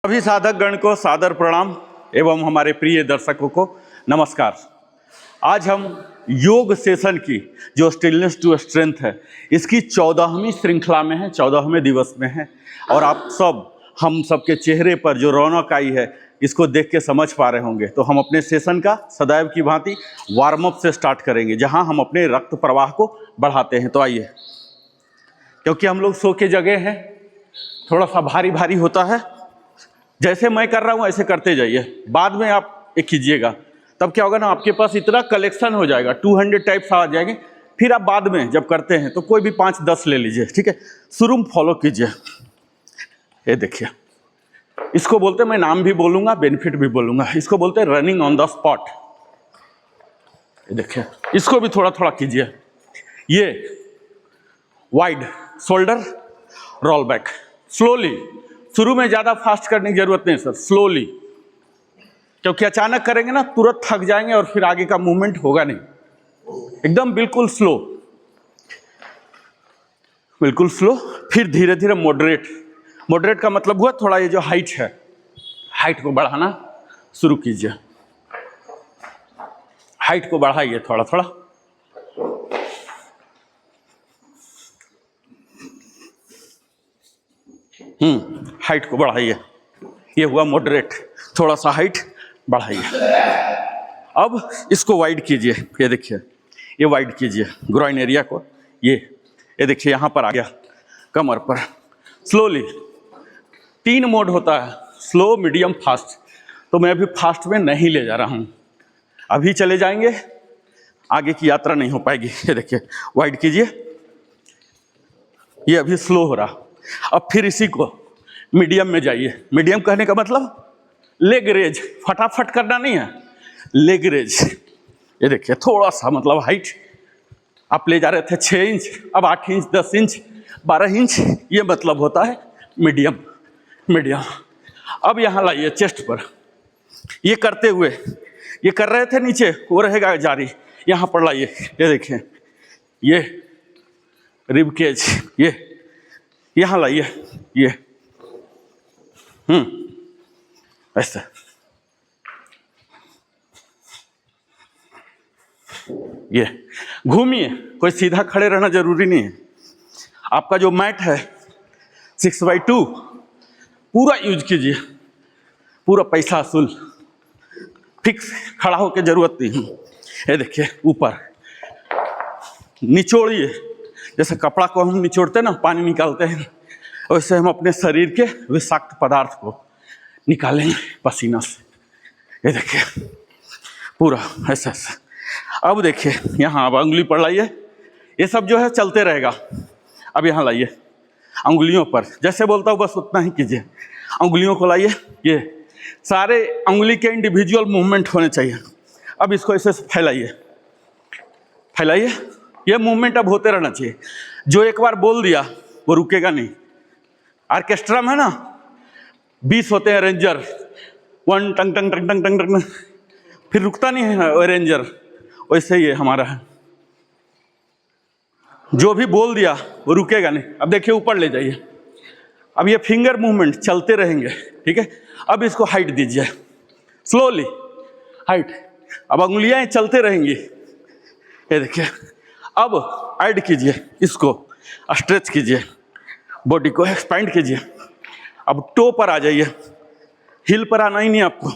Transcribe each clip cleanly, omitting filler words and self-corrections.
सभी साधक गण को सादर प्रणाम एवं हमारे प्रिय दर्शकों को नमस्कार। आज हम योग सेशन की जो स्टिलनेस टू स्ट्रेंथ है इसकी 14वीं श्रृंखला में है, 14वें दिवस में है। और आप सब हम सबके चेहरे पर जो रौनक आई है इसको देख के समझ पा रहे होंगे। तो हम अपने सेशन का सदैव की भांति वार्म अप से स्टार्ट करेंगे, जहां हम अपने रक्त प्रवाह को बढ़ाते हैं। तो आइए, क्योंकि हम लोग सो के जगह हैं, थोड़ा सा भारी भारी होता है। जैसे मैं कर रहा हूँ ऐसे करते जाइए, बाद में आप एक कीजिएगा, तब क्या होगा ना, आपके पास इतना कलेक्शन हो जाएगा, 200 टाइप्स आ जाएंगे। फिर आप बाद में जब करते हैं तो कोई भी 5-10 ले लीजिए, ठीक है। शुरू में फॉलो कीजिए। ये देखिए, इसको बोलते हैं, मैं नाम भी बोलूंगा, बेनिफिट भी बोलूंगा, इसको बोलते हैं रनिंग ऑन द स्पॉट। ये देखिए, इसको भी थोड़ा थोड़ा कीजिए। ये wide shoulder roll back, slowly. शुरू में ज्यादा फास्ट करने की जरूरत नहीं सर, स्लोली, क्योंकि अचानक करेंगे ना तुरंत थक जाएंगे और फिर आगे का मूवमेंट होगा नहीं। एकदम बिल्कुल स्लो, बिल्कुल स्लो। फिर धीरे धीरे मॉडरेट। मॉडरेट का मतलब हुआ थोड़ा ये जो हाइट है, हाइट को बढ़ाना शुरू कीजिए। हाइट को बढ़ाइए थोड़ा थोड़ा। हाइट को बढ़ाइए। ये हुआ मॉडरेट, थोड़ा सा हाइट बढ़ाइए। अब इसको वाइड कीजिए। ये देखिए, ये वाइड कीजिए ग्रोइन एरिया को। ये देखिए, यहाँ पर आ गया कमर पर। स्लोली 3 मोड होता है, स्लो, मीडियम, फास्ट। तो मैं अभी फास्ट में नहीं ले जा रहा हूँ, अभी चले जाएंगे, आगे की यात्रा नहीं हो पाएगी। ये देखिए, वाइड कीजिए। ये अभी स्लो हो रहा। अब फिर इसी को मीडियम में जाइए। मीडियम कहने का मतलब लेग रेज, फटाफट करना नहीं है, लेग रेज। ये देखिए, थोड़ा सा मतलब हाइट आप ले जा रहे थे 6 इंच, अब 8 इंच, 10 इंच, 12 इंच, ये मतलब होता है मीडियम। मीडियम। अब यहाँ लाइए चेस्ट पर। ये करते हुए, ये कर रहे थे नीचे, वो रहेगा जारी। यहाँ पर लाइए। ये देखिए, ये रिब केज, ये यहाँ लाइए। ये ऐसा। ये घूमिए, कोई सीधा खड़े रहना जरूरी नहीं है। आपका जो मैट है 6x2 पूरा यूज कीजिए, पूरा पैसा असूल। फिक्स खड़ा होकर जरूरत नहीं। ये देखिए, ऊपर निचोड़िए। जैसे कपड़ा को हम निचोड़ते हैं ना, पानी निकालते हैं, वैसे हम अपने शरीर के विषाक्त पदार्थ को निकालेंगे पसीना से। ये देखिए, पूरा ऐसा ऐसा। अब देखिए, यहाँ अब उंगली पर लाइए। ये सब जो है चलते रहेगा। अब यहाँ लाइए, उंगलियों पर जैसे बोलता हूँ बस उतना ही कीजिए। उंगलियों को लाइए। ये सारे उंगली के इंडिविजुअल मूवमेंट होने चाहिए। अब इसको ऐसे फैलाइए, फैलाइए। ये मूवमेंट अब होते रहना चाहिए। जो एक बार बोल दिया वो रुकेगा नहीं। ऑर्केस्ट्रा में ना 20 होते हैं रेंजर, 1 टंग टंग टंग टंग टंग टंग, फिर रुकता नहीं है रेंजर। वैसे ही हमारा है, जो भी बोल दिया वो रुकेगा नहीं। अब देखिए, ऊपर ले जाइए। अब ये फिंगर मूवमेंट चलते रहेंगे, ठीक है। अब इसको हाइट दीजिए, स्लोली हाइट। अब उंगलियां चलते रहेंगी। ये देखिए, अब ऐड कीजिए, इसको स्ट्रेच कीजिए, बॉडी को एक्सपेंड कीजिए। अब टो पर आ जाइए। हिल पर आना ही नहीं आपको,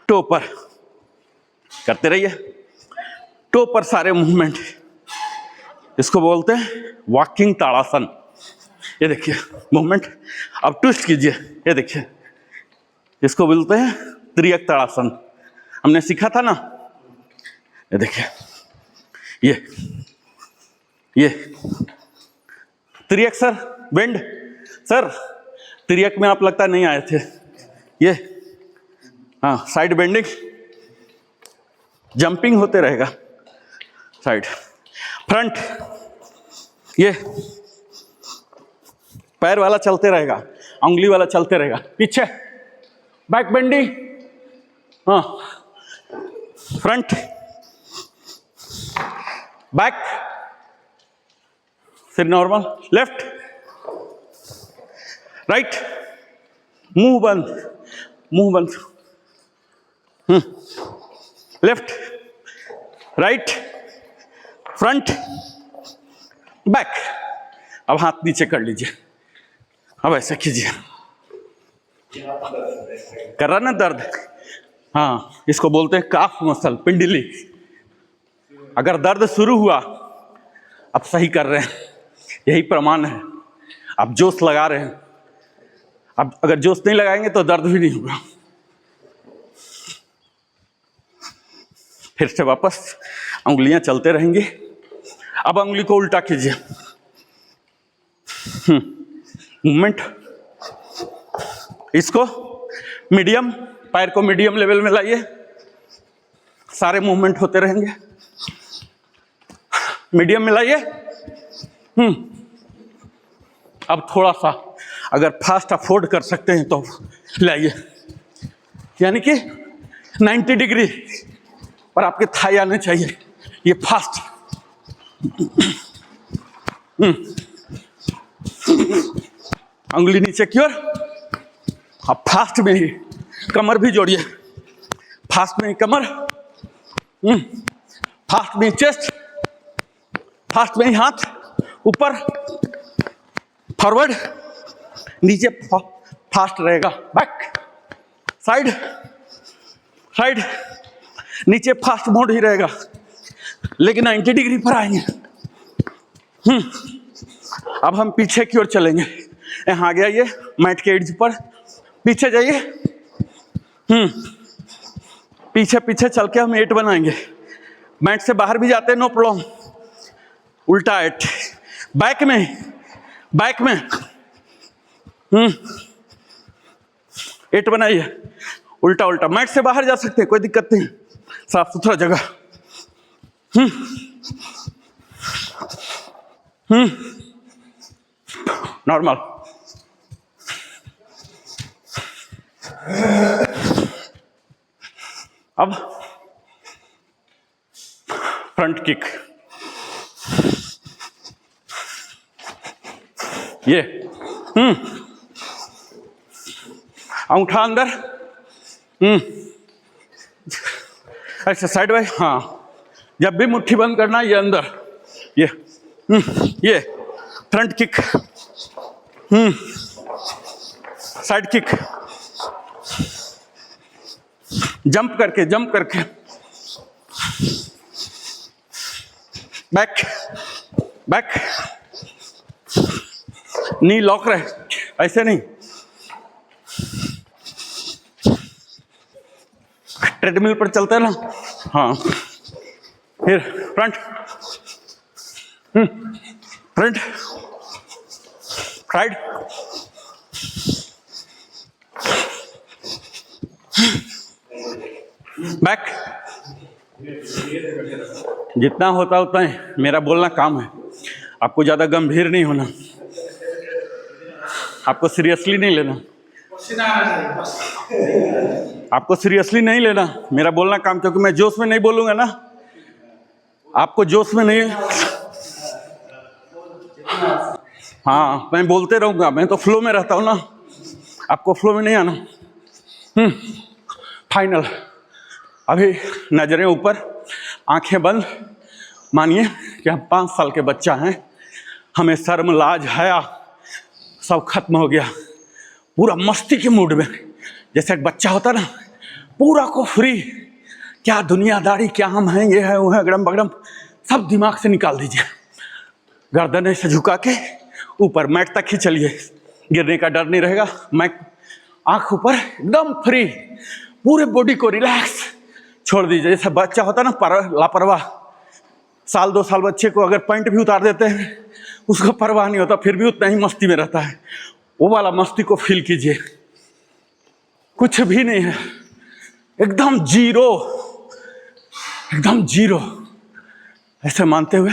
टो पर करते रहिए। टो पर सारे मूवमेंट, इसको बोलते हैं वॉकिंग ताड़ासन। ये देखिए मूवमेंट। अब ट्विस्ट कीजिए। ये देखिए, इसको बोलते हैं त्रियक ताड़ासन, हमने सीखा था ना। ये देखिए, ये त्रियक सर, बेंड सर, त्रियक में आप लगता नहीं आए थे। ये हाँ, साइड बेंडिंग, जंपिंग होते रहेगा, साइड फ्रंट। ये पैर वाला चलते रहेगा, उंगली वाला चलते रहेगा। पीछे बैक बेंडिंग, हाँ, फ्रंट बैक, फिर नॉर्मल, लेफ्ट राइट, मुंह बंद, मुंह बंद, लेफ्ट, राइट, फ्रंट, बैक। अब हाथ नीचे कर लीजिए, अब ऐसा कीजिए। कर रहा ना दर्द? हाँ, इसको बोलते हैं काफ मसल, पिंडली। अगर दर्द शुरू हुआ, अब सही कर रहे हैं, यही प्रमाण है। आप जोश लगा रहे हैं, अब अगर जोश नहीं लगाएंगे तो दर्द भी नहीं होगा। फिर से वापस उंगलियां चलते रहेंगी। अब उंगली को उल्टा कीजिए, मूवमेंट। इसको मीडियम, पैर को मीडियम लेवल में लाइए, सारे मूवमेंट होते रहेंगे। मीडियम में लाइए। अब थोड़ा सा अगर फास्ट अफोर्ड कर सकते हैं तो लाइए, यानी कि 90 डिग्री पर आपके थाई आने चाहिए, ये फास्ट। उंगली नीचे की ओर। अब फास्ट में ही कमर भी जोड़िए, फास्ट में ही कमर, फास्ट में ही चेस्ट, फास्ट में ही हाथ ऊपर, फॉरवर्ड, नीचे फास्ट रहेगा, बैक, साइड, साइड, नीचे फास्ट मोड ही रहेगा, लेकिन 90 डिग्री पर आएंगे। अब हम पीछे की ओर चलेंगे। यहाँ आ गया ये मैट के एड्ज पर, पीछे जाइए। पीछे पीछे चल के हम 8 बनाएंगे। मैट से बाहर भी जाते हैं, नो प्रॉब्लम। उल्टा 8, बैक में, बैक में 8 बनाइए, उल्टा उल्टा। मैट से बाहर जा सकते हैं, कोई दिक्कत नहीं, साफ सुथरा जगह। नॉर्मल। अब फ्रंट किक, ये अंगूठा अंदर, ऐसे साइड बाय। हाँ, जब भी मुट्ठी बंद करना, ये अंदर, ये front kick, side kick, jump करके, जंप करके, बैक, बैक, नी लॉक रहे, ऐसे नहीं। ट्रेडमिल पर चलते हैं ना, हाँ। फिर फ्रंट, फ्रंट, साइड, बैक। जितना होता उतना ही मेरा बोलना काम है, आपको ज्यादा गंभीर नहीं होना, आपको सीरियसली नहीं लेना, आपको सीरियसली नहीं लेना मेरा बोलना काम, क्योंकि मैं जोश में नहीं बोलूंगा ना, आपको जोश में नहीं। हाँ, मैं बोलते रहूंगा, मैं तो फ्लो में रहता हूं ना, आपको फ्लो में नहीं आना। फाइनल। अभी नजरें ऊपर, आंखें बंद। मानिए कि हम 5 साल के बच्चा हैं, हमें शर्म, लाज, हया सब खत्म हो गया, पूरा मस्ती के मूड में। जैसे एक बच्चा होता ना, पूरा को फ्री, क्या दुनियादारी, क्या हम हैं, ये है वो है, अगड़म बगड़म सब दिमाग से निकाल दीजिए। गर्दन ऐसे झुका के ऊपर मैट तक ही चलिए, गिरने का डर नहीं रहेगा। मैं आंख ऊपर, एकदम फ्री, पूरे बॉडी को रिलैक्स छोड़ दीजिए। जैसे बच्चा होता ना लापरवाह, 1-2 साल बच्चे को अगर पैंट भी उतार देते हैं, उसको परवाह नहीं होता, फिर भी उतना ही मस्ती में रहता है। वो वाला मस्ती को फील कीजिए। कुछ भी नहीं है, एकदम जीरो, एकदम जीरो। ऐसे मानते हुए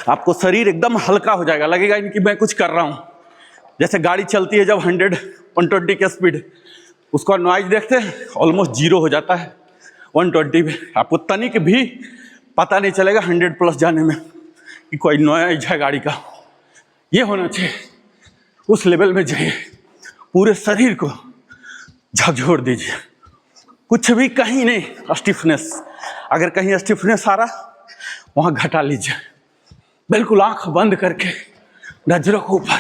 आपको शरीर एकदम हल्का हो जाएगा, लगेगा नहीं कि मैं कुछ कर रहा हूं। जैसे गाड़ी चलती है जब 100-120 के स्पीड, उसका नॉइज देखते हैं, ऑलमोस्ट जीरो हो जाता है 120 में। आपको तनिक भी पता नहीं चलेगा 100+ जाने में कि कोई नॉइज है गाड़ी का। ये होना चाहिए, उस लेवल में जाइए, पूरे शरीर को झकझोर दीजिए, कुछ भी कहीं नहीं स्टिफनेस, अगर कहीं स्टिफनेस आ रहा वहाँ घटा लीजिए, बिल्कुल आंख बंद करके नजरों को ऊपर,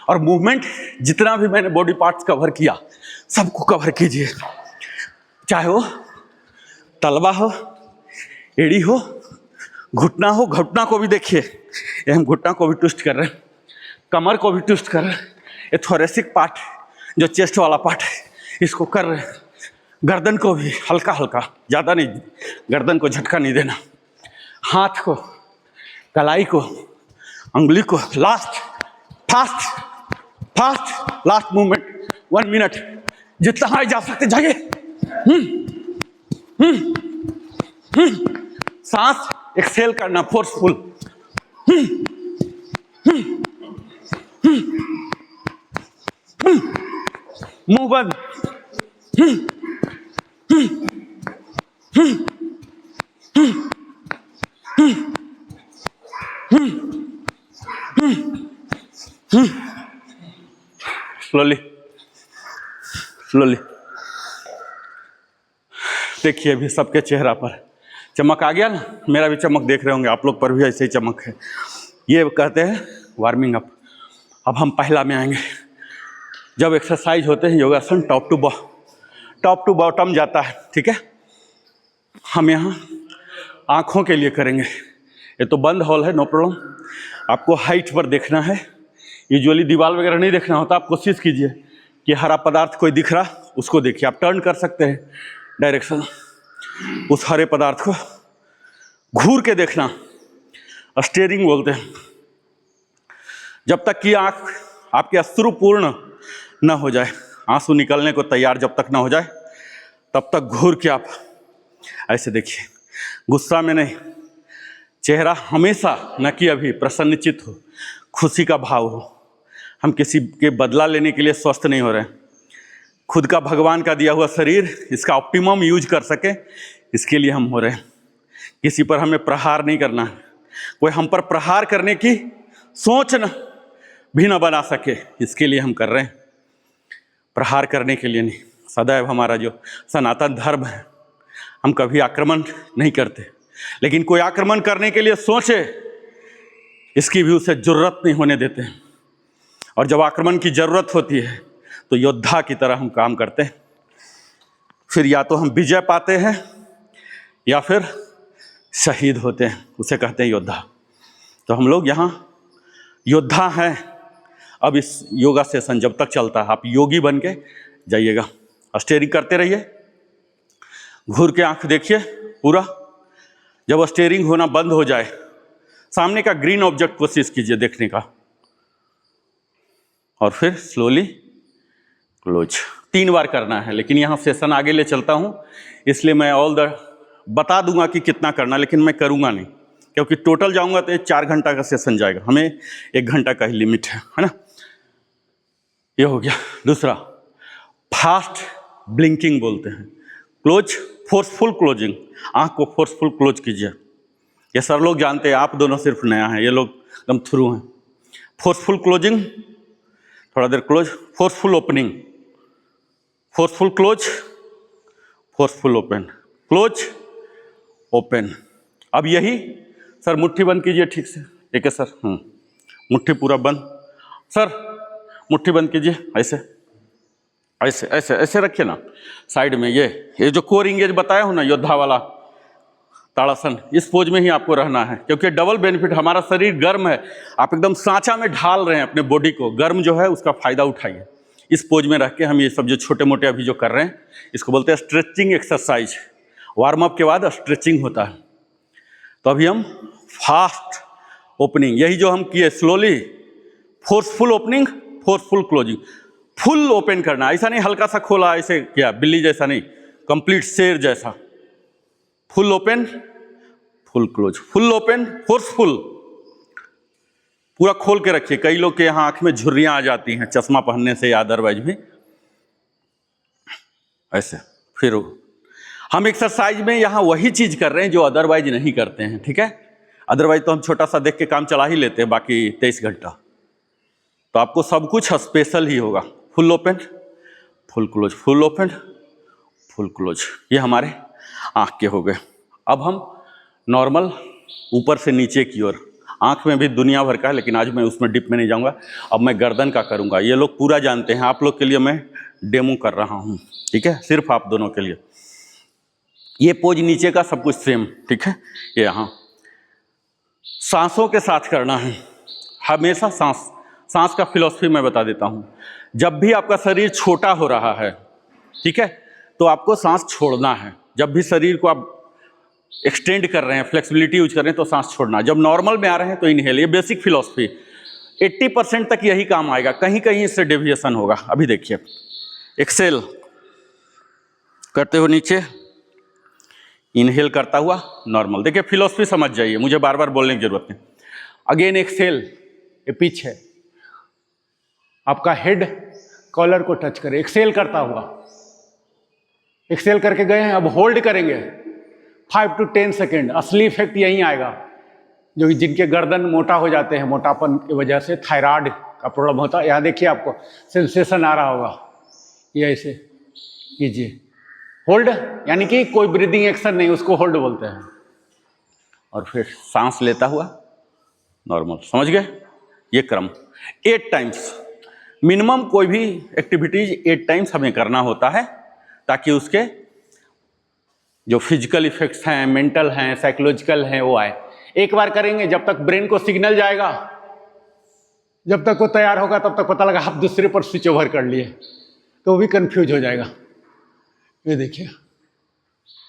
और मूवमेंट जितना भी मैंने बॉडी पार्ट्स कवर किया सबको कवर कीजिए, चाहे वो तलवा हो, एड़ी हो, घुटना हो, घुटना को भी देखिए, ये हम घुटना को भी ट्विस्ट कर रहे हैं, कमर को भी ट्विस्ट कर रहे हैं, ये थोरेसिक पार्ट जो चेस्ट वाला पार्ट है इसको कर रहे हैं, गर्दन को भी हल्का हल्का, ज़्यादा नहीं, गर्दन को झटका नहीं देना, हाथ को, कलाई को, अंगुली को, last fast fast last movement 1 minute, जितना हाई जा सकते जाइए। सांस एक्सेल करना फोर्सफुल, मुंह बंद, स्लोली स्लोली। देखिए अभी सबके चेहरा पर चमक आ गया ना, मेरा भी चमक देख रहे होंगे, आप लोग पर भी ऐसे ही चमक है। ये कहते हैं वार्मिंग अप। अब हम पहला में आएंगे। जब एक्सरसाइज होते हैं योगासन टॉप टू बॉटम जाता है, ठीक है। हम यहाँ आँखों के लिए करेंगे, ये तो बंद हॉल है, नो प्रॉब्लम। आपको हाइट पर देखना है, यूजुअली दीवार वगैरह नहीं देखना होता। आप कोशिश कीजिए कि हरा पदार्थ कोई दिख रहा उसको देखिए, आप टर्न कर सकते हैं डायरेक्शन, उस हरे पदार्थ को घूर के देखना, स्टेयरिंग बोलते हैं। जब तक कि आँख आपके अश्रुपूर्ण न हो जाए, आंसू निकलने को तैयार जब तक ना हो जाए, तब तक घूर के आप ऐसे देखिए, गुस्सा में नहीं। चेहरा हमेशा न कि अभी प्रसन्नचित्त हो, खुशी का भाव हो। हम किसी के बदला लेने के लिए स्वस्थ नहीं हो रहे हैं। खुद का भगवान का दिया हुआ शरीर, इसका ऑप्टिमम यूज कर सके, इसके लिए हम हो रहे हैं। किसी पर हमें प्रहार नहीं करना है, कोई हम पर प्रहार करने की सोच न भी न बना सके, इसके लिए हम कर रहे हैं। प्रहार करने के लिए नहीं। सदैव हमारा जो सनातन धर्म है, हम कभी आक्रमण नहीं करते, लेकिन कोई आक्रमण करने के लिए सोचे इसकी भी उसे जरूरत नहीं होने देते हैं। और जब आक्रमण की जरूरत होती है तो योद्धा की तरह हम काम करते हैं। फिर या तो हम विजय पाते हैं या फिर शहीद होते हैं, उसे कहते हैं योद्धा। तो हम लोग यहाँ योद्धा हैं। अब इस योगा सेशन जब तक चलता है, आप योगी बन के जाइएगा। स्टेयरिंग करते रहिए, घूर के आंख देखिए पूरा। जब स्टेयरिंग होना बंद हो जाए, सामने का ग्रीन ऑब्जेक्ट कोशिश कीजिए देखने का, और फिर स्लोली क्लोज 3 बार करना है। लेकिन यहाँ सेशन आगे ले चलता हूँ, इसलिए मैं बता दूंगा कि कितना करना, लेकिन मैं करूँगा नहीं, क्योंकि टोटल जाऊँगा तो 4 घंटा का सेशन जाएगा। हमें 1 घंटा का ही लिमिट है ना। ये हो गया। दूसरा फास्ट ब्लिंकिंग बोलते हैं, क्लोज, फोर्सफुल क्लोजिंग। आँख को फोर्सफुल क्लोज कीजिए। ये सर लोग जानते हैं, आप दोनों सिर्फ नया हैं, ये लोग एकदम थ्रू हैं। फोर्सफुल क्लोजिंग, थोड़ा देर close, forceful opening, forceful close, forceful open, close open. अब यही सर मुट्ठी बंद कीजिए ठीक से, ठीक है सर। मुट्ठी पूरा बंद सर, मुट्ठी बंद कीजिए, ऐसे ऐसे ऐसे ऐसे रखिए ना साइड में। ये जो कोर इंगेज बताया हूँ ना, योद्धा वाला ताड़ासन, इस पोज में ही आपको रहना है, क्योंकि डबल बेनिफिट। हमारा शरीर गर्म है, आप एकदम सांचा में ढाल रहे हैं अपने बॉडी को, गर्म जो है उसका फायदा उठाइए। इस पोज में रह के हम ये सब जो छोटे मोटे अभी जो कर रहे हैं, इसको बोलते हैं स्ट्रेचिंग एक्सरसाइज। वार्म अप के बाद स्ट्रेचिंग होता है। तो अभी हम फास्ट ओपनिंग, यही जो हम किए, slowly forceful opening, forceful closing. Full open करना, ऐसा नहीं हल्का सा खोला ऐसे क्या, बिल्ली जैसा नहीं, कंप्लीट शेर जैसा। Full open, full close, full open, forceful, पूरा खोल के रखिए। कई लोग के यहाँ आंख में झुर्रियां आ जाती हैं चश्मा पहनने से या अदरवाइज भी, ऐसे। फिर हम एक्सरसाइज में यहाँ वही चीज कर रहे हैं जो अदरवाइज नहीं करते हैं, ठीक है। अदरवाइज तो हम छोटा सा देख के काम चला ही लेते हैं, बाकी 23 घंटा। तो आपको सब कुछ स्पेशल ही होगा। Full open, full close, full open, full close, ये हमारे आँख के हो गए। अब हम नॉर्मल ऊपर से नीचे की ओर, आँख में भी दुनिया भर का है लेकिन आज मैं उसमें डिप में नहीं जाऊँगा। अब मैं गर्दन का करूँगा, ये लोग पूरा जानते हैं, आप लोग के लिए मैं डेमो कर रहा हूँ, ठीक है, सिर्फ आप दोनों के लिए। ये पोज नीचे का सब कुछ सेम, ठीक है। ये यहाँ सांसों के साथ करना है, हमेशा सांस का फिलॉसफी मैं बता देता हूँ। जब भी आपका शरीर छोटा हो रहा है, ठीक है, तो आपको सांस छोड़ना है। जब भी शरीर को आप एक्सटेंड कर रहे हैं, फ्लेक्सिबिलिटी यूज कर रहे हैं, तो सांस छोड़ना। जब नॉर्मल में आ रहे हैं तो इनहेल। ये बेसिक फिलॉसफी 80% तक यही काम आएगा, कहीं कहीं इससे डेविएशन होगा। अभी देखिए, एक्सेल करते हो नीचे, इनहेल करता हुआ नॉर्मल। देखिए फिलॉसफी समझ जाइए, मुझे बार बार बोलने की जरूरत नहीं। अगेन एक्सेल, ये पिच है, आपका हेड कॉलर को टच करे, एक्सेल करता हुआ। एक्सेल करके गए हैं, अब होल्ड करेंगे 5 to 10 सेकेंड। असली इफेक्ट यहीं आएगा, जो जिनके गर्दन मोटा हो जाते हैं, मोटापन की वजह से थायराइड का प्रॉब्लम होता है। यहाँ देखिए आपको सेंसेशन आ रहा होगा, ये ऐसे कीजिए, होल्ड, यानी कि कोई ब्रीदिंग एक्शन नहीं, उसको होल्ड बोलते हैं। और फिर सांस लेता हुआ नॉर्मल, समझ गए? ये क्रम 8 टाइम्स मिनिमम, कोई भी एक्टिविटीज 8 टाइम्स हमें करना होता है, ताकि उसके जो फिजिकल इफेक्ट्स हैं, मेंटल हैं, साइकोलॉजिकल हैं, वो आए। एक बार करेंगे, जब तक ब्रेन को सिग्नल जाएगा, जब तक वो तैयार होगा, तब तक पता लगा आप दूसरे पर स्विच ओवर कर लिए, तो वो भी कंफ्यूज हो जाएगा। ये देखिए,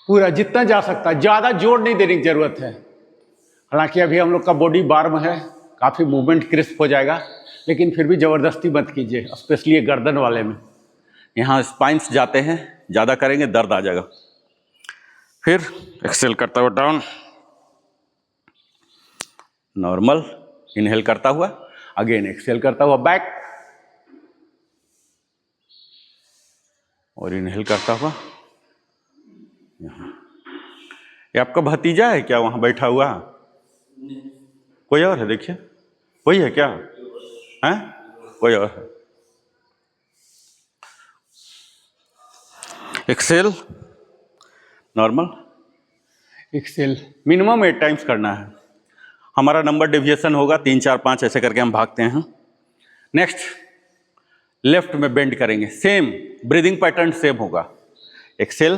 पूरा जितना जा सकता है, ज़्यादा जोर नहीं देने की जरूरत है। हालांकि अभी हम लोग का बॉडी वार्म है, काफ़ी मूवमेंट क्रिस्प हो जाएगा, लेकिन फिर भी ज़बरदस्ती मत कीजिए, स्पेशली ये गर्दन वाले में। यहाँ स्पाइन्स जाते हैं, ज़्यादा करेंगे दर्द आ जाएगा। फिर एक्सेल करता हुआ डाउन, नॉर्मल, इनहेल करता हुआ, अगेन एक्सेल करता हुआ बैक, और इनहेल करता हुआ यहाँ। ये आपका भतीजा है क्या वहाँ बैठा हुआ? कोई और है? देखिए, कोई है क्या? हैं? कोई और है? Excel normal, excel minimum 8 times करना है। हमारा नंबर डेविएशन होगा 3 4 5, ऐसे करके हम भागते हैं। नेक्स्ट, लेफ्ट में बेंड करेंगे, सेम ब्रीदिंग पैटर्न सेम होगा। एक्सेल,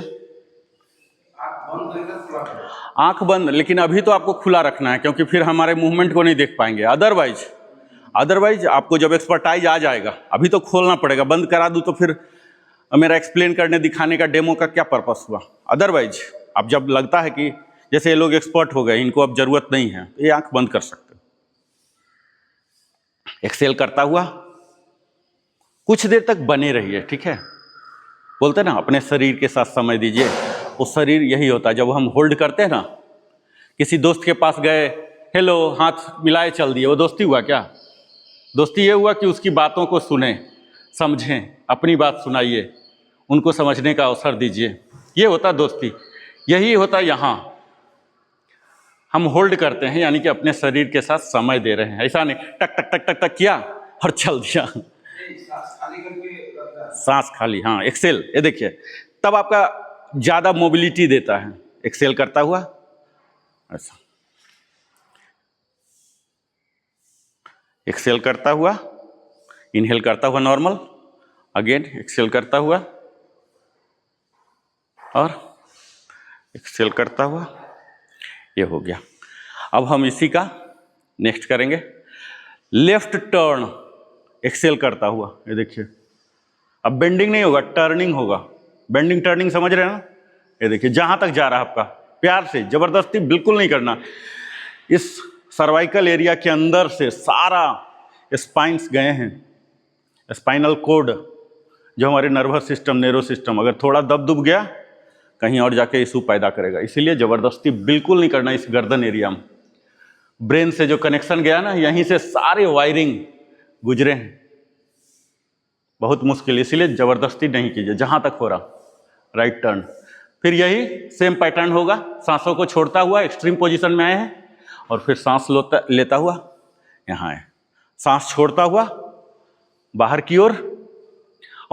आंख बंद, लेकिन अभी तो आपको खुला रखना है, क्योंकि फिर हमारे मूवमेंट को नहीं देख पाएंगे। अदरवाइज आपको जब एक्सपर्टाइज आ जाएगा, अभी तो खोलना पड़ेगा। बंद करा दूं तो फिर मेरा एक्सप्लेन करने, दिखाने का, डेमो का क्या पर्पस हुआ? अदरवाइज अब जब लगता है कि जैसे ये लोग एक्सपर्ट हो गए, इनको अब जरूरत नहीं है, तो ये आंख बंद कर सकते। एक्सेल करता हुआ कुछ देर तक बने रहिए, ठीक है। बोलते हैं ना, अपने शरीर के साथ समय दीजिए। वो शरीर यही होता है, जब हम होल्ड करते हैं ना, किसी दोस्त के पास गए, हेलो, हाथ मिलाए चल दिए, वो दोस्ती हुआ क्या? दोस्ती ये हुआ कि उसकी बातों को सुने, समझें, अपनी बात सुनाइए, उनको समझने का अवसर दीजिए, ये होता दोस्ती। यही होता यहाँ, हम होल्ड करते हैं, यानी कि अपने शरीर के साथ समय दे रहे हैं। ऐसा नहीं टक टक टक टक टक किया और चल दिया, सांस खाली। हाँ, एक्सेल, ये देखिए, तब आपका ज्यादा मोबिलिटी देता है। एक्सेल करता हुआ ऐसा, एक्सेल करता हुआ, इनहेल करता हुआ नॉर्मल, अगेन एक्सेल करता हुआ और एक्सेल करता हुआ, ये हो गया। अब हम इसी का नेक्स्ट करेंगे, लेफ्ट टर्न, एक्सेल करता हुआ, ये देखिए। अब बेंडिंग नहीं होगा, टर्निंग होगा। बेंडिंग टर्निंग समझ रहे हैं ना? ये देखिए, जहां तक जा रहा है आपका, प्यार से, जबरदस्ती बिल्कुल नहीं करना। इस सर्वाइकल एरिया के अंदर से सारा स्पाइन्स गए हैं, स्पाइनल कोड, जो हमारे नर्वस सिस्टम, नेरो सिस्टम, अगर थोड़ा दब दुब गया, कहीं और जाके इशू पैदा करेगा। इसीलिए जबरदस्ती बिल्कुल नहीं करना। इस गर्दन एरिया में ब्रेन से जो कनेक्शन गया ना, यहीं से सारे वायरिंग गुजरे हैं, बहुत मुश्किल। इसीलिए जबरदस्ती नहीं कीजिए, जहां तक हो रहा। राइट टर्न, फिर यही सेम पैटर्न होगा। सांसों को छोड़ता हुआ एक्सट्रीम पोजीशन में आए हैं, और फिर सांस लेता हुआ यहाँ है, सांस छोड़ता हुआ बाहर की ओर,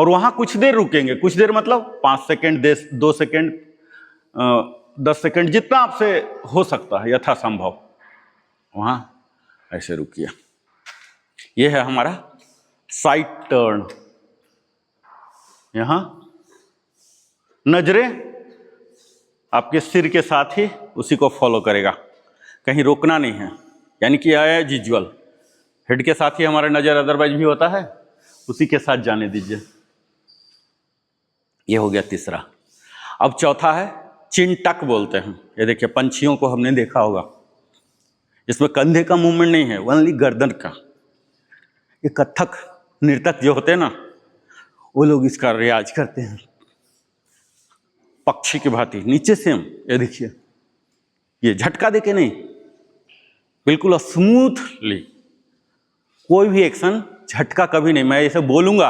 और वहां कुछ देर रुकेंगे, कुछ देर मतलब 5 सेकेंड, 2 सेकेंड, 10 सेकेंड, जितना आपसे हो सकता है यथासंभव वहां ऐसे रुकिए। यह है हमारा साइड टर्न। यहां नजरें आपके सिर के साथ ही उसी को फॉलो करेगा, कहीं रोकना नहीं है, यानी कि यह है विजुअल। हेड के साथ ही हमारा नजर अदरवाइज भी होता है, उसी के साथ जाने दीजिए। ये हो गया तीसरा। अब चौथा है चिन टक बोलते हैं। ये देखिए पंछियों को हमने देखा होगा, इसमें कंधे का मूवमेंट नहीं है, ओनली गर्दन का। ये कथक नर्तक जो होते हैं ना, वो लोग इसका रियाज करते हैं पक्षी की भांति, नीचे से हम। ये देखिए, ये झटका देके नहीं, बिल्कुल स्मूथली, कोई भी एक्शन झटका कभी नहीं। मैं ऐसे बोलूंगा,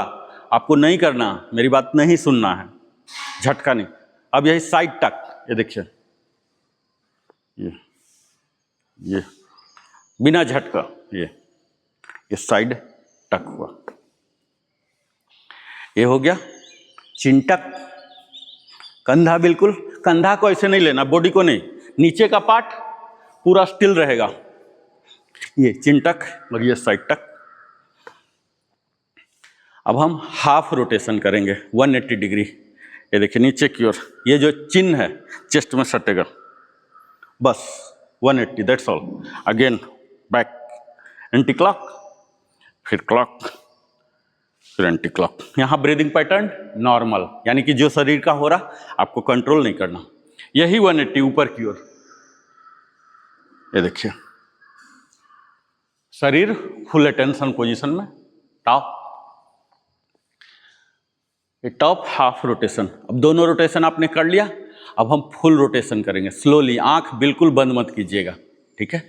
आपको नहीं करना, मेरी बात नहीं सुनना है, झटका नहीं। अब यही साइड टक, ये देखिए, ये बिना झटका, ये साइड टक हुआ। ये हो गया चिंटक। कंधा, बिल्कुल कंधा को ऐसे नहीं लेना, बॉडी को नहीं, नीचे का पार्ट पूरा स्टिल रहेगा। ये चिंटक और ये साइड टक। अब हम हाफ रोटेशन करेंगे 180 डिग्री। ये देखिए नीचे की ओर, ये जो चिन्ह है चेस्ट में सटेगा, बस 180, that's all. Again back, anti clock, फिर क्लॉक, फिर एंटी क्लॉक। यहाँ ब्रीदिंग पैटर्न नॉर्मल, यानी कि जो शरीर का हो रहा आपको कंट्रोल नहीं करना। यही 180 ऊपर की ओर। ये देखिए शरीर फुल अटेंशन पोजीशन में, टॉप, ये टॉप हाफ रोटेशन। अब दोनों रोटेशन आपने कर लिया, अब हम फुल रोटेशन करेंगे स्लोली। आंख बिल्कुल बंद मत कीजिएगा, ठीक है,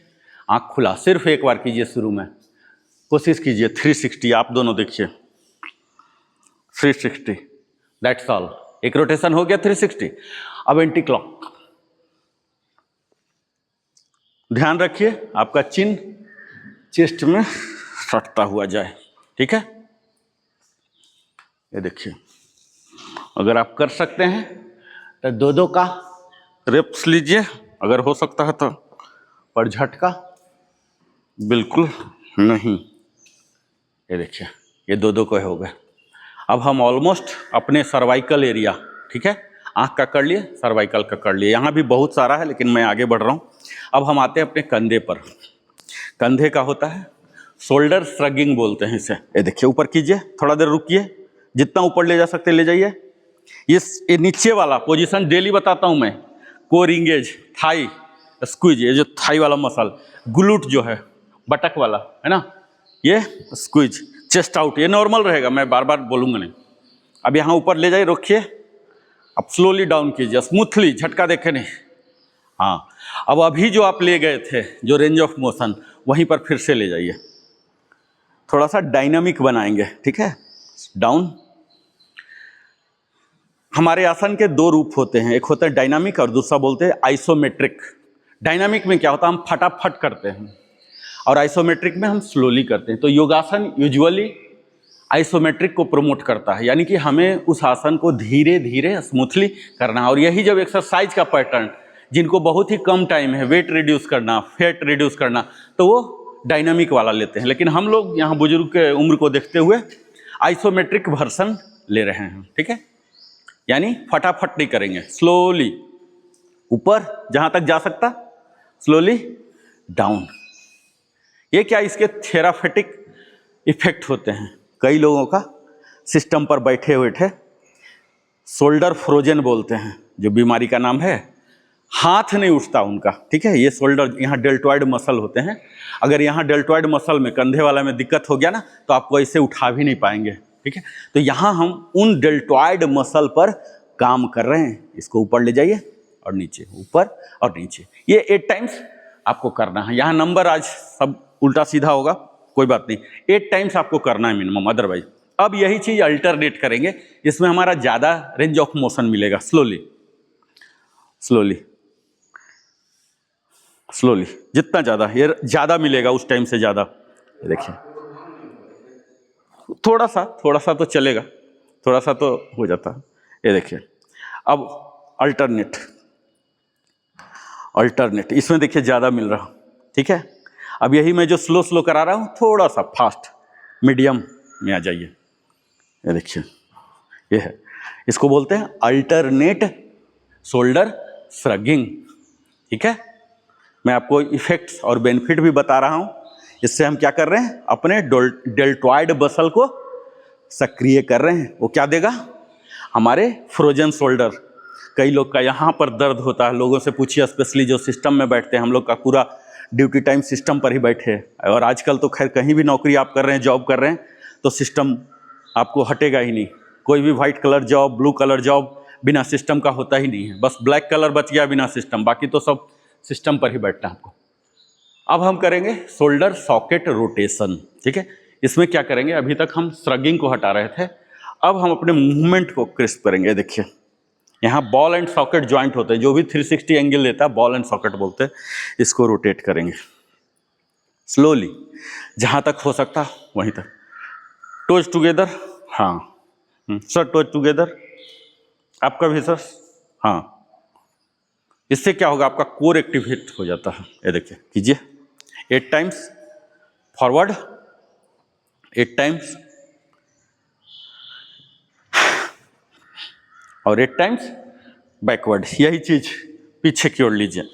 आंख खुला, सिर्फ एक बार कीजिए शुरू में, कोशिश कीजिए 360। आप दोनों देखिए 360, दैट्स ऑल। एक रोटेशन हो गया 360। अब एंटी क्लॉक। ध्यान रखिए आपका चिन्ह चेस्ट में सटता हुआ जाए, ठीक है। ये देखिए, अगर आप कर सकते हैं तो दो का रेप्स लीजिए, अगर हो सकता है तो, पर झटका बिल्कुल नहीं। ये देखिए, ये दो को हो गए। अब हम ऑलमोस्ट अपने सर्वाइकल एरिया, ठीक है, आंख का कर लिए, सर्वाइकल का कर लिए, यहाँ भी बहुत सारा है लेकिन मैं आगे बढ़ रहा हूँ। अब हम आते हैं अपने कंधे पर। कंधे का होता है शोल्डर श्रगिंग बोलते हैं इसे। ये देखिए ऊपर कीजिए, थोड़ा देर रुकिए, जितना ऊपर ले जा सकते ले जाइए। ये नीचे वाला पोजीशन डेली बताता हूँ मैं, कोर इंगेज, थाई स्क्वीज, ये जो थाई वाला मसल, ग्लूट जो है बटक वाला है ना, ये स्क्वीज, चेस्ट आउट, ये नॉर्मल रहेगा, मैं बार बार बोलूँगा नहीं। अब यहाँ ऊपर ले जाइए, रोकिए, अब स्लोली डाउन कीजिए, स्मूथली, झटका देखे नहीं। हाँ, अब अभी जो आप ले गए थे जो रेंज ऑफ मोशन, वहीं पर फिर से ले जाइए, थोड़ा सा डायनामिक बनाएंगे, ठीक है। डाउन। हमारे आसन के दो रूप होते हैं, एक होता है डायनामिक और दूसरा बोलते हैं आइसोमेट्रिक। डायनामिक में क्या होता है, हम फटाफट करते हैं, और आइसोमेट्रिक में हम स्लोली करते हैं। तो योगासन यूजुअली आइसोमेट्रिक को प्रमोट करता है, यानी कि हमें उस आसन को धीरे धीरे स्मूथली करना है। और यही जब एक्सरसाइज का पैटर्न, जिनको बहुत ही कम टाइम है, वेट रिड्यूस करना, फैट रिड्यूस करना, तो वो डायनामिक वाला लेते हैं। लेकिन हम लोग यहाँ बुजुर्ग के उम्र को देखते हुए आइसोमेट्रिक वर्सन ले रहे हैं, ठीक है, यानी फटाफट नहीं करेंगे, स्लोली ऊपर जहाँ तक जा सकता, स्लोली डाउन। ये क्या, इसके थेरापेटिक इफेक्ट होते हैं। कई लोगों का सिस्टम पर बैठे बैठे शोल्डर फ्रोजन बोलते हैं, जो बीमारी का नाम है, हाथ नहीं उठता उनका, ठीक है। ये शोल्डर, यहाँ डेल्टॉइड मसल होते हैं, अगर यहाँ डेल्टॉइड मसल में, कंधे वाला में दिक्कत हो गया ना, तो आपको ऐसे उठा भी नहीं पाएंगे, ठीक है। तो यहाँ हम उन डेल्टॉइड मसल पर काम कर रहे हैं। इसको ऊपर ले जाइए और नीचे, ऊपर और नीचे, ये 8 टाइम्स आपको करना है। यहाँ नंबर आज सब उल्टा सीधा होगा, कोई बात नहीं, 8 टाइम्स आपको करना है मिनिमम, अदरवाइज। अब यही चीज़ अल्टरनेट करेंगे, इसमें हमारा ज़्यादा रेंज ऑफ मोशन मिलेगा। स्लोली स्लोली स्लोली, जितना ज़्यादा, ये ज़्यादा मिलेगा उस टाइम से ज़्यादा। देखिए थोड़ा सा तो चलेगा, थोड़ा सा तो हो जाता है। ये देखिए, अब अल्टरनेट इसमें देखिए ज़्यादा मिल रहा, ठीक है। अब यही मैं जो स्लो स्लो करा रहा हूँ, थोड़ा सा फास्ट मीडियम में आ जाइए। ये देखिए, ये है, इसको बोलते हैं अल्टरनेट शोल्डर श्रगिंग, ठीक है। मैं आपको इफेक्ट्स और बेनिफिट भी बता रहा हूँ। इससे हम क्या कर रहे हैं, अपने डेल्टॉइड मसल को सक्रिय कर रहे हैं। वो क्या देगा, हमारे फ्रोजन शोल्डर। कई लोग का यहाँ पर दर्द होता है, लोगों से पूछिए, स्पेशली जो सिस्टम में बैठते हैं। हम लोग का पूरा ड्यूटी टाइम सिस्टम पर ही बैठे हैं, और आजकल तो खैर कहीं भी नौकरी आप कर रहे हैं, जॉब कर रहे हैं, तो सिस्टम आपको हटेगा ही नहीं। कोई भी white collar job, blue collar job बिना सिस्टम का होता ही नहीं है। बस ब्लैक कलर बच गया बिना सिस्टम, बाकी तो सब सिस्टम पर ही बैठना है आपको। अब हम करेंगे शोल्डर सॉकेट रोटेशन, ठीक है। इसमें क्या करेंगे, अभी तक हम श्रगिंग को हटा रहे थे, अब हम अपने मूवमेंट को क्रिस्प करेंगे। देखिए, यहाँ बॉल एंड सॉकेट ज्वाइंट होते हैं, जो भी 360 एंगल लेता है बॉल एंड सॉकेट बोलते हैं। इसको रोटेट करेंगे स्लोली, जहाँ तक हो सकता वहीं तक। टोज टुगेदर, हाँ सर, टोज टुगेदर, आपका भी सर, हाँ। इससे क्या होगा, आपका कोर एक्टिवेट हो जाता है। ये देखिए, कीजिए 8 टाइम्स फॉरवर्ड, 8 टाइम्स और 8 टाइम्स बैकवर्ड। यही चीज पीछे की ओर लीजिए।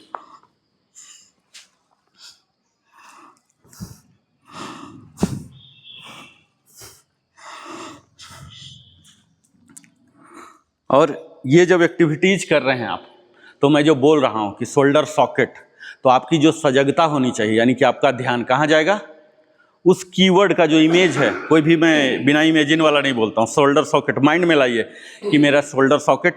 और ये जब एक्टिविटीज कर रहे हैं आप, तो मैं जो बोल रहा हूं कि शोल्डर सॉकेट, तो आपकी जो सजगता होनी चाहिए, यानी कि आपका ध्यान कहाँ जाएगा, उस कीवर्ड का जो इमेज है, कोई भी मैं बिना इमेजिन वाला नहीं बोलता हूँ। शोल्डर सॉकेट माइंड में लाइए कि मेरा शोल्डर सॉकेट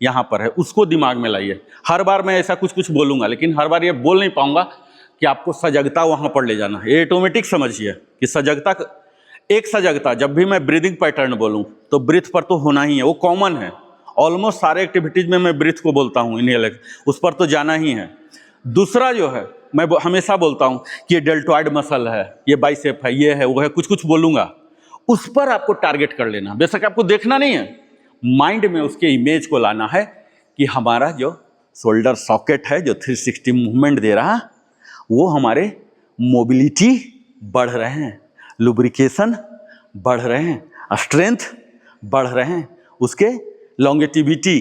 यहाँ पर है, उसको दिमाग में लाइए। हर बार मैं ऐसा कुछ कुछ बोलूँगा, लेकिन हर बार ये बोल नहीं पाऊँगा कि आपको सजगता वहाँ पर ले जाना है। ये ऑटोमेटिक समझिए कि सजगता, एक सजगता, जब भी मैं ब्रीदिंग पैटर्न बोलूँ तो ब्रीथ पर तो होना ही है, वो कॉमन है। ऑलमोस्ट सारे एक्टिविटीज में मैं ब्रीथ को बोलता हूँ, इनहेल, उस पर तो जाना ही है। दूसरा जो है, मैं हमेशा बोलता हूँ कि ये डेल्टॉइड मसल है, ये बाइसेप है, ये है, वो है, कुछ कुछ बोलूँगा, उस पर आपको टारगेट कर लेना। बेशक आपको देखना नहीं है, माइंड में उसके इमेज को लाना है कि हमारा जो शोल्डर सॉकेट है, जो 360 मूवमेंट दे रहा, वो हमारे मोबिलिटी बढ़ रहे हैं, लुब्रिकेशन बढ़ रहे हैं, स्ट्रेंथ बढ़ रहे हैं, उसके लॉन्गेटिविटी,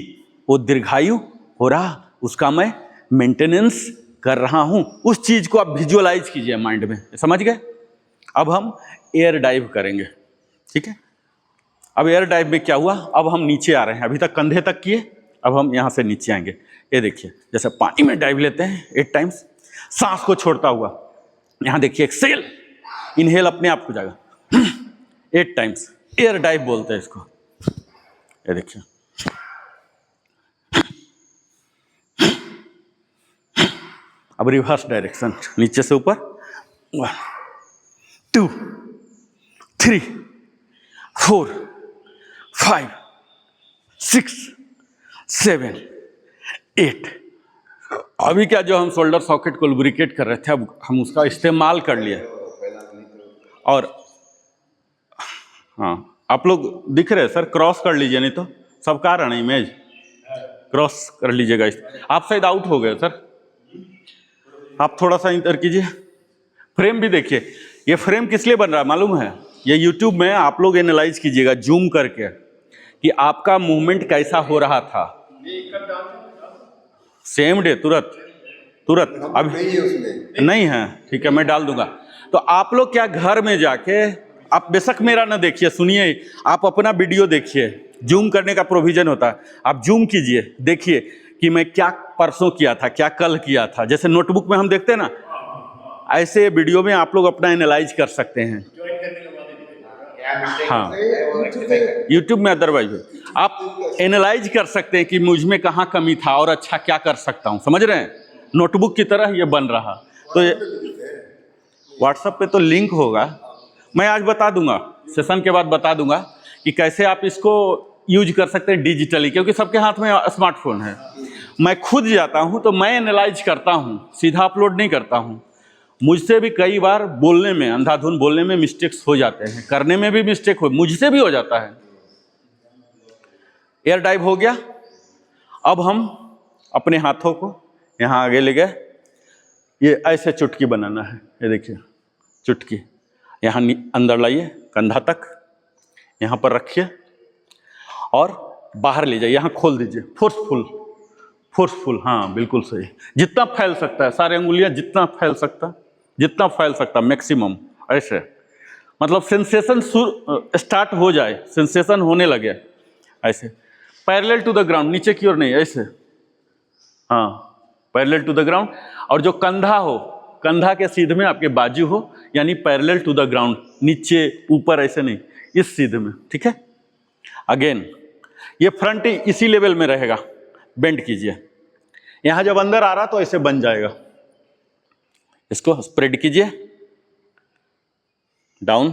वो दीर्घायु हो रहा, उसका मैं मेंटेनेंस कर रहा हूं। उस चीज को आप विजुअलाइज कीजिए माइंड में, समझ गए। अब हम एयर डाइव करेंगे, ठीक है। अब एयर डाइव में क्या हुआ, अब हम नीचे आ रहे हैं, अभी तक कंधे तक किए, अब हम यहां से नीचे आएंगे। ये देखिए, जैसे पानी में डाइव लेते हैं 8 टाइम्स, सांस को छोड़ता हुआ, यहां देखिए एक्सेल, इनहेल अपने आप हो जाएगा 8 टाइम्स, एयर डाइव बोलते हैं इसको। ये देखिए, अब रिवर्स डायरेक्शन, नीचे से ऊपर, 1 2 3 4 5 6 7 8। अभी क्या, जो हम शोल्डर सॉकेट को लुब्रिकेट कर रहे थे, अब हम उसका इस्तेमाल कर लिए। और हाँ, आप लोग दिख रहे हैं सर, क्रॉस कर लीजिए, नहीं तो सबका आ रहा ना इमेज, क्रॉस कर लीजिएगा। आप शायद आउट हो गए सर, आप थोड़ा सा इंटर कीजिए। फ्रेम भी देखिए, ये फ्रेम किस लिए बन रहा है मालूम है, ये यूट्यूब में आप लोग एनालाइज कीजिएगा जूम करके कि आपका मूवमेंट कैसा हो रहा था। सेम डे, तुरंत अभी नहीं है, ठीक है, मैं डाल दूंगा। तो आप लोग क्या, घर में जाके आप बेशक मेरा ना देखिए, सुनिए, आप अपना वीडियो देखिए, जूम करने का प्रोविजन होता है, आप जूम कीजिए, देखिए कि मैं क्या परसों किया था, क्या कल किया था। जैसे नोटबुक में हम देखते हैं ना, ऐसे वीडियो में आप लोग अपना एनालाइज कर सकते हैं। हाँ, यूट्यूब में अदरवाइज आप एनालाइज कर सकते हैं कि मुझ में कहाँ कमी था और अच्छा क्या कर सकता हूँ, समझ रहे हैं। नोटबुक की तरह ये बन रहा। तो ये व्हाट्सएप पे तो लिंक होगा, मैं आज बता दूंगा, सेशन के बाद बता दूंगा कि कैसे आप इसको यूज कर सकते हैं डिजिटली, क्योंकि सबके हाथ में स्मार्टफोन है। मैं खुद जाता हूं तो मैं एनालाइज करता हूं, सीधा अपलोड नहीं करता हूं। मुझसे भी कई बार बोलने में, अंधाधुन बोलने में मिस्टेक्स हो जाते हैं, करने में भी मिस्टेक हो, मुझसे भी हो जाता है। एयर डाइव हो गया। अब हम अपने हाथों को यहाँ आगे ले गए, ये ऐसे चुटकी बनाना है, ये देखिए चुटकी, यहाँ अंदर लाइए कंधा तक, यहाँ पर रखिए और बाहर ले जाइए, यहाँ खोल दीजिए, फोर्सफुल, हाँ बिल्कुल सही, जितना फैल सकता है, सारे अंगुलियां जितना फैल सकता मैक्सिमम, ऐसे मतलब सेंसेशन स्टार्ट हो जाए, सेंसेशन होने लगे, ऐसे पैरेलल टू द ग्राउंड, नीचे की ओर नहीं, ऐसे, हाँ पैरेलल टू द ग्राउंड। और जो कंधा हो, कंधा के सीधे में आपके बाजू हो, यानी पैरेलल टू द ग्राउंड, नीचे ऊपर ऐसे नहीं, इस सीधे में, ठीक है। अगेन ये फ्रंट इसी लेवल में रहेगा, बेंड कीजिए, यहां जब अंदर आ रहा तो ऐसे बन जाएगा, इसको स्प्रेड कीजिए, डाउन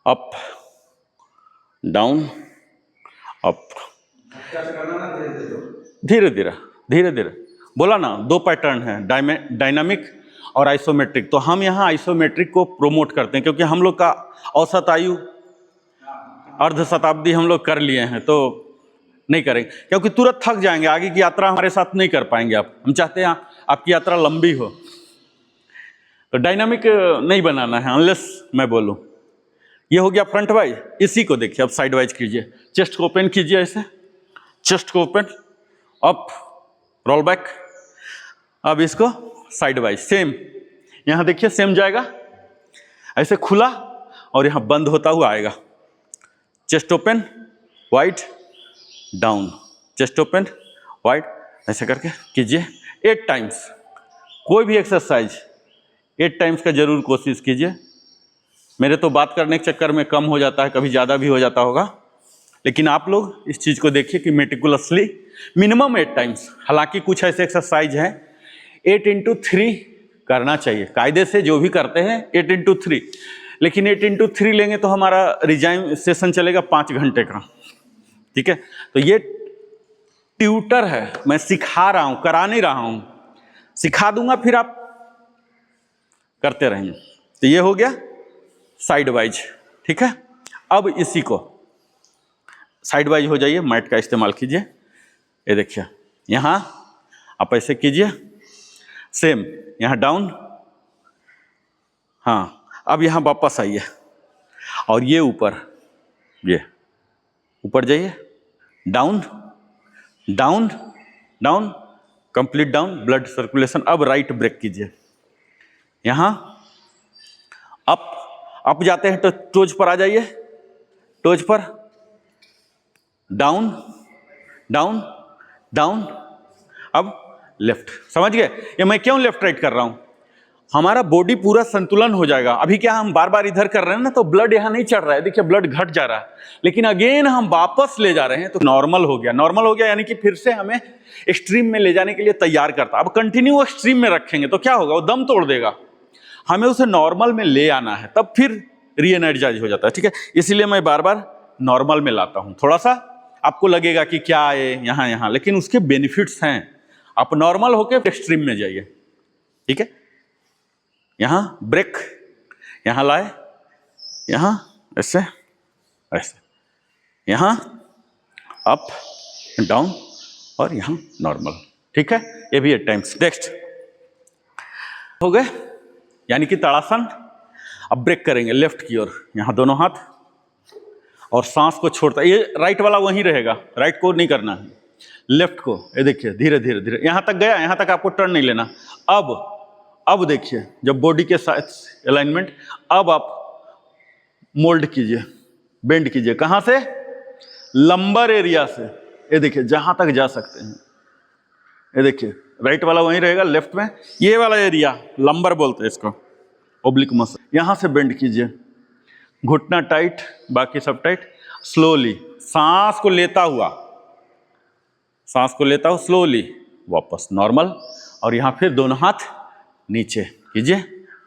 अप डाउन अप, धीरे धीरे बोला ना, दो पैटर्न है, डायनामिक और आइसोमेट्रिक। तो हम यहाँ आइसोमेट्रिक को प्रोमोट करते हैं, क्योंकि हम लोग का औसत आयु अर्ध शताब्दी हम लोग कर लिए हैं, तो नहीं करेंगे, क्योंकि तुरंत थक जाएंगे, आगे की यात्रा हमारे साथ नहीं कर पाएंगे आप। हम चाहते हैं आपकी यात्रा लंबी हो, तो डायनामिक नहीं बनाना है अनलेस मैं बोलूं। ये हो गया फ्रंट वाइज, इसी को देखिए अब साइड वाइज कीजिए, चेस्ट को ओपन कीजिए, ऐसे चेस्ट को ओपन, अप, रोल बैक। अब इसको साइड वाइज सेम, यहां देखिए सेम जाएगा, ऐसे खुला और यहां बंद होता हुआ आएगा, chest open wide down, chest open wide, ऐसे करके कीजिए 8 टाइम्स। कोई भी एक्सरसाइज 8 टाइम्स का जरूर कोशिश कीजिए। मेरे तो बात करने के चक्कर में कम हो जाता है, कभी ज़्यादा भी हो जाता होगा, लेकिन आप लोग इस चीज़ को देखिए कि मेटिकुलसली मिनिमम 8 टाइम्स। हालांकि कुछ ऐसे एक्सरसाइज हैं 8 into 3 करना चाहिए, कायदे से जो भी करते हैं 8 into 3, लेकिन 8 into 3 लेंगे तो हमारा रिजाइन सेशन चलेगा 5 घंटे का, ठीक है। तो ये ट्यूटर है, मैं सिखा रहा हूँ, करा नहीं रहा हूँ, सिखा दूंगा फिर आप करते रहेंगे। तो ये हो गया साइड वाइज, ठीक है। अब इसी को साइड वाइज हो जाइए, मैट का इस्तेमाल कीजिए, ये देखिए यहाँ आप ऐसे कीजिए, सेम यहाँ डाउन, हाँ अब यहाँ वापस आइए और ये ऊपर, ये ऊपर जाइए, down down down, complete down, blood circulation. अब राइट ब्रेक कीजिए, यहाँ अप जाते हैं तो टोज पर आ जाइए, टोज पर, डाउन डाउन डाउन, अब लेफ्ट। समझ गए ये मैं क्यों लेफ्ट राइट कर रहा हूं? हमारा बॉडी पूरा संतुलन हो जाएगा। अभी क्या हम बार बार इधर कर रहे हैं ना, तो ब्लड यहां नहीं चढ़ रहा है, देखिए ब्लड घट जा रहा है, लेकिन अगेन हम वापस ले जा रहे हैं तो नॉर्मल हो गया। नॉर्मल हो गया यानी कि फिर से हमें एक्सट्रीम में ले जाने के लिए तैयार करता। अब कंटिन्यू एक्सट्रीम में रखेंगे तो क्या होगा, वो दम तोड़ देगा। हमें उसे नॉर्मल में ले आना है, तब फिर री एनर्जाइज हो जाता है, ठीक है। इसलिए मैं बार बार नॉर्मल में लाता हूं। थोड़ा सा आपको लगेगा कि क्या है यहाँ, लेकिन उसके बेनिफिट्स हैं। आप नॉर्मल होकर एक्सट्रीम में जाइए, ठीक है। यहाँ ब्रेक, यहाँ लाए, यहाँ ऐसे ऐसे, यहाँ अप डाउन और यहाँ नॉर्मल, ठीक है। ये भी 8 टाइम्स। नेक्स्ट हो गए, यानी कि ताड़ासन। अब ब्रेक करेंगे लेफ्ट की ओर, यहाँ दोनों हाथ और सांस को छोड़ता, ये राइट वाला वहीं रहेगा, राइट को नहीं करना है, लेफ्ट को। ये देखिए धीरे धीरे धीरे यहाँ तक गया, यहाँ तक आपको टर्न नहीं लेना। अब देखिए जब बॉडी के साथ अलाइनमेंट, अब आप मोल्ड कीजिए, बेंड कीजिए, कहां से, लंबर एरिया से। ये देखिए जहां तक जा सकते हैं, ये देखिए राइट वाला वहीं रहेगा, लेफ्ट में ये वाला एरिया लंबर बोलते हैं इसको, ओब्लिक मसल, यहां से बेंड कीजिए, घुटना टाइट, बाकी सब टाइट। स्लोली सांस को लेता हुआ स्लोली वापस नॉर्मल, और यहां फिर दोनों हाथ नीचे कीजिए।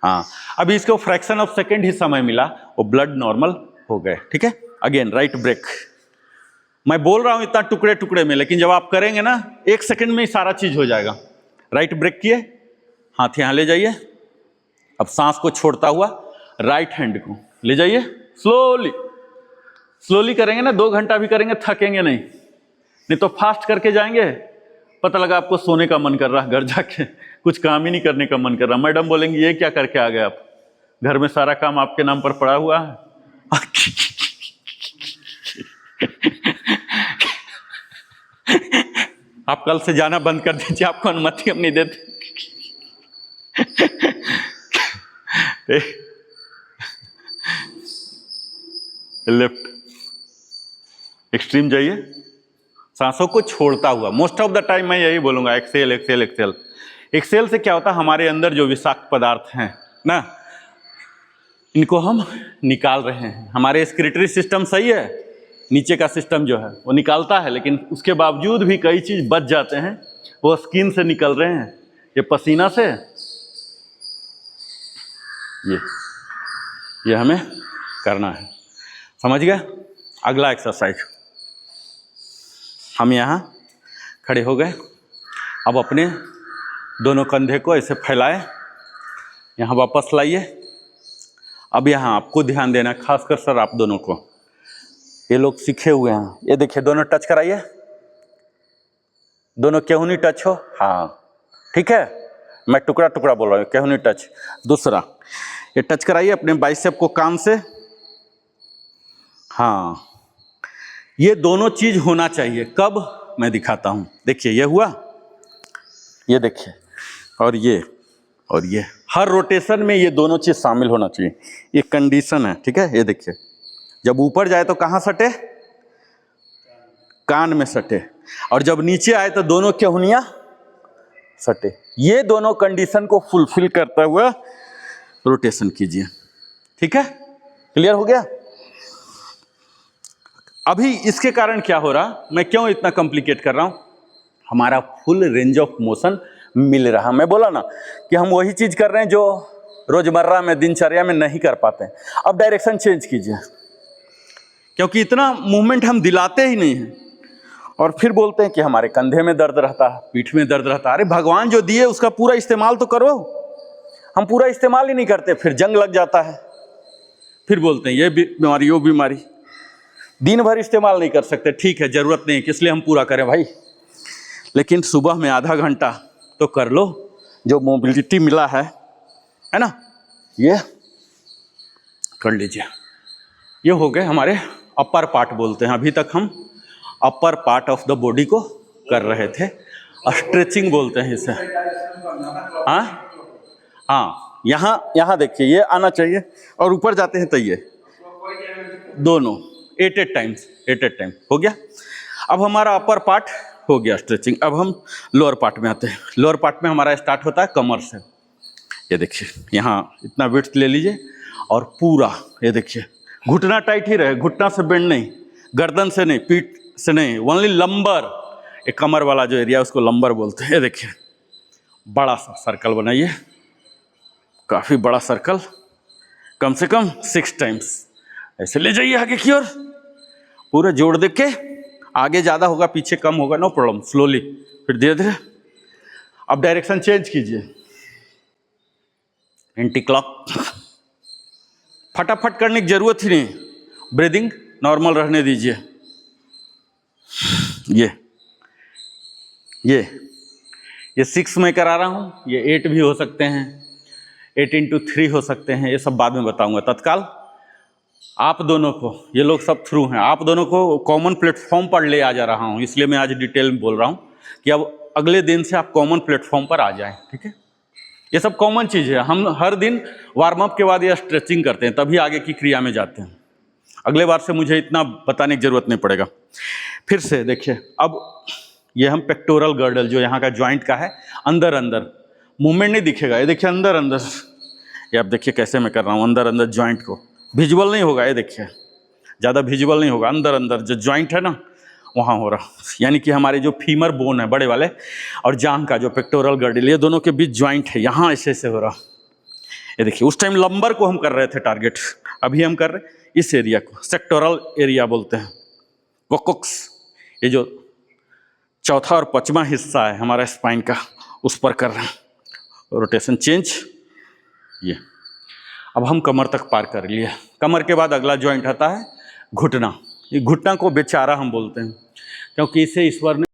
हाँ, अभी इसको फ्रैक्शन ऑफ सेकेंड ही समय मिला, वो ब्लड नॉर्मल हो गए, ठीक है। Again right break. मैं बोल रहा हूं इतना टुकड़े टुकड़े में, लेकिन जब आप करेंगे ना 1 सेकेंड में ही सारा चीज हो जाएगा। राइट ब्रेक किए, हाथ यहां ले जाइए, अब सांस को छोड़ता हुआ राइट हैंड को ले जाइए, स्लोली स्लोली करेंगे ना, 2 घंटा भी करेंगे थकेंगे नहीं। नहीं तो फास्ट करके जाएंगे, पता लगा आपको सोने का मन कर रहा, घर जाके कुछ काम ही नहीं करने का मन कर रहा। मैडम बोलेंगी ये क्या करके आ गए आप, घर में सारा काम आपके नाम पर पड़ा हुआ है। आप कल से जाना बंद कर दीजिए, आपको अनुमति हम नहीं देते। लेफ्ट एक्सट्रीम जाइए, सांसों को छोड़ता हुआ। मोस्ट ऑफ द टाइम मैं यही बोलूंगा, एक्सेल एक्सेल एक्सेल। एक्सेल से क्या होता है, हमारे अंदर जो विषाक्त पदार्थ हैं ना, इनको हम निकाल रहे हैं। हमारे एक्सक्रीटरी सिस्टम सही है, नीचे का सिस्टम जो है वो निकालता है, लेकिन उसके बावजूद भी कई चीज बच जाते हैं, वो स्किन से निकल रहे हैं, ये पसीना से। ये हमें करना है, समझ गए। अगला एक्सरसाइज, हम यहाँ खड़े हो गए, अब अपने दोनों कंधे को ऐसे फैलाए, यहाँ वापस लाइए। अब यहाँ आपको ध्यान देना, खासकर सर आप दोनों को, ये लोग सीखे हुए हैं, ये देखिए दोनों टच कराइए, दोनों केहूनी टच हो। हाँ ठीक है, मैं टुकड़ा टुकड़ा बोल रहा हूँ, केहूनी टच। दूसरा ये टच कराइए अपने बाइसेप को कान से। हाँ, ये दोनों चीज होना चाहिए। कब, मैं दिखाता हूं। देखिए ये हुआ, ये देखिए, और ये हर रोटेशन में ये दोनों चीज शामिल होना चाहिए। ये कंडीशन है, ठीक है। ये देखिए, जब ऊपर जाए तो कहां सटे, कान में सटे, और जब नीचे आए तो दोनों केहूनियां सटे। ये दोनों कंडीशन को फुलफिल करता हुआ रोटेशन कीजिए, ठीक है। क्लियर हो गया। अभी इसके कारण क्या हो रहा, मैं क्यों इतना कॉम्प्लिकेट कर रहा हूं, हमारा फुल रेंज ऑफ मोशन मिल रहा। मैं बोला ना कि हम वही चीज कर रहे हैं जो रोजमर्रा में, दिनचर्या में नहीं कर पाते हैं। अब डायरेक्शन चेंज कीजिए, क्योंकि इतना मूवमेंट हम दिलाते ही नहीं हैं, और फिर बोलते हैं कि हमारे कंधे में दर्द रहता है, पीठ में दर्द रहता है। अरे भगवान जो दिए उसका पूरा इस्तेमाल तो करो, हम पूरा इस्तेमाल ही नहीं करते, फिर जंग लग जाता है, फिर बोलते हैं ये बीमारी वो बीमारी। दिन भर इस्तेमाल नहीं कर सकते, ठीक है, जरूरत नहीं है, किस लिए हम पूरा करें भाई। लेकिन सुबह में आधा घंटा तो कर लो, जो मोबिलिटी मिला है ना, ये कर लीजिए। ये हो गए हमारे अपर पार्ट, बोलते हैं। अभी तक हम upper part of the body को कर रहे थे, स्ट्रेचिंग बोलते हैं इसे। हाँ, यहाँ देखिए, ये आना चाहिए, और ऊपर जाते हैं तो ये दोनों 8 टाइम हो गया। अब हमारा अपर पार्ट हो गया स्ट्रेचिंग। अब हम लोअर पार्ट में आते हैं। लोअर पार्ट में हमारा स्टार्ट होता है कमर से। ये देखिए, यहाँ इतना विड्थ ले लीजिए, और पूरा ये देखिए, घुटना टाइट ही रहे, घुटना से बेंड नहीं, गर्दन से नहीं, पीठ से नहीं, ओनली लंबर। एक कमर वाला जो एरिया उसको लंबर बोलते हैं। ये देखिए, बड़ा सा सर्कल बनाइए, काफी बड़ा सर्कल, कम से कम 6 टाइम्स। ऐसे ले जाइए आगे की ओर, पूरा जोड़ दे के। आगे ज्यादा होगा, पीछे कम होगा, नो प्रॉब्लम, स्लोली, फिर धीरे धीरे। अब डायरेक्शन चेंज कीजिए, एंटी क्लॉक। फटाफट करने की जरूरत ही नहीं, ब्रीदिंग नॉर्मल रहने दीजिए। ये 6 में करा रहा हूं, ये 8 भी हो सकते हैं, 8 into 3 हो सकते हैं, ये सब बाद में बताऊंगा। तत्काल आप दोनों को, ये लोग सब थ्रू हैं, आप दोनों को कॉमन प्लेटफॉर्म पर ले आ जा रहा हूं, इसलिए मैं आज डिटेल में बोल रहा हूं कि अब अगले दिन से आप कॉमन प्लेटफॉर्म पर आ जाएं, ठीक है। ये सब कॉमन चीज़ है। हम हर दिन वार्म अप के बाद ये स्ट्रेचिंग करते हैं, तभी आगे की क्रिया में जाते हैं। अगले बार से मुझे इतना बताने की जरूरत नहीं पड़ेगा। फिर से देखिए, अब ये हम पेक्टोरल गर्डल जो यहाँ का ज्वाइंट का है, अंदर अंदर मूवमेंट नहीं दिखेगा, ये देखिए अंदर अंदर। ये आप देखिए कैसे मैं कर रहा हूँ, अंदर अंदर ज्वाइंट को, विजुअल नहीं होगा, ये देखिए ज़्यादा विजुअल नहीं होगा, अंदर अंदर जो ज्वाइंट है ना वहाँ हो रहा। यानी कि हमारे जो फीमर बोन है बड़े वाले, और जांघ का जो पेक्टोरल गर्डल, ये दोनों के बीच ज्वाइंट है, यहाँ ऐसे ऐसे हो रहा। ये देखिए, उस टाइम लंबर को हम कर रहे थे टारगेट, अभी हम कर रहे इस एरिया को, सेक्टोरल एरिया बोलते हैं, कोकोक्स। ये जो चौथा और 5वां हिस्सा है हमारा स्पाइन का, उस पर कर रहे हैं। Rotation change. ये अब हम कमर तक पार कर लिए। कमर के बाद अगला ज्वाइंट आता है घुटना। ये घुटना को बेचारा हम बोलते हैं, क्योंकि इसे ईश्वर ने